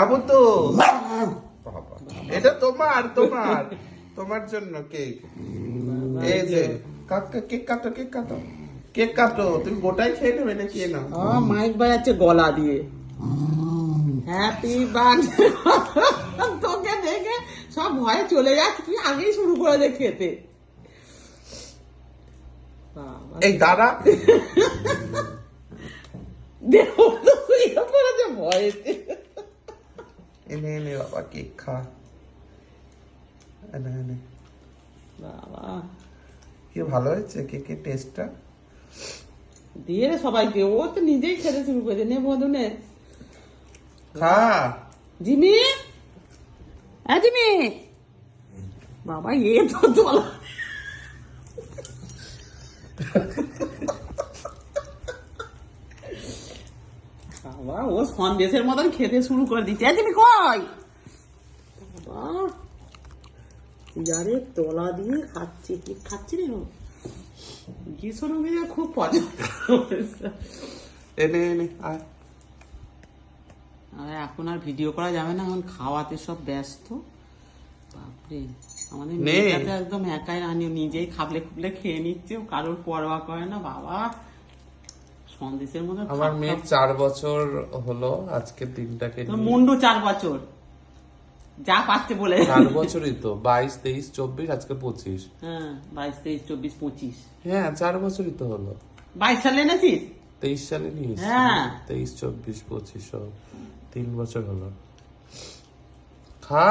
আবু তো এটা তোমার তোমার তোমার জন্য কেক। এই যে কেক কাটো কেক কাটো কেক কাটো। তুমি গোটাই খেয়ে নেবে নাকি? না মাইক বাজাচ্ছে গলা দিয়ে। Happy birthday. তোকে দেখে সব ভয়ে চলে যাচ্ছে, তুই আগেই শুরু করে দে খেতে। এই দাঁড়া দেখো তো শুয়ে পড়েছে ভয়েতে। এনে এনে বাবা কেক খা। এনে এনে বাবা কি ভালো হয়েছে কেকের টেস্টটা। দিয়ে রে সবাইকে, ও তো নিজেই খেতে শুরু করেছে। নে বন্ধু নে খা। জিমি, হ্যাঁ জিমি বাবা এ তো চলা। বাবা ও সন্দেশের মতন খেতে শুরু করে দিচ্ছে। জিমি কই বাবা, ইয়ারে তলা দিয়ে খাচ্ছে, কি খাচ্ছে রে গিয়েছিল খুব পছন্দ। এনে এনে আয়। এখন আর ভিডিও করা যাবে না, এখন খাওয়াতে সব ব্যস্ত। বাপরে আমাদের মেয়েটা একদম একাই রানি, নিজেই খাবলে খুবলে খেয়ে নিচ্ছে, কারোর পরোয়া করে না। বাবা সন্দেশের মতো। আমার মেয়ে 4 বছর হলো আজকে দিনটাকে। মুন্ডু 4 বছর যা পাচ্ছে বলে। 4 বছরই তো, 22, 23, 24, আজকে 25। হ্যাঁ 22, 23, 24, 25। হ্যাঁ 4 বছরই তো হলো। 22 সালে এনেছিস? 23 সালে নিয়েছি। হ্যাঁ 23, 24, 25 সব 3 বছর হলো। খা।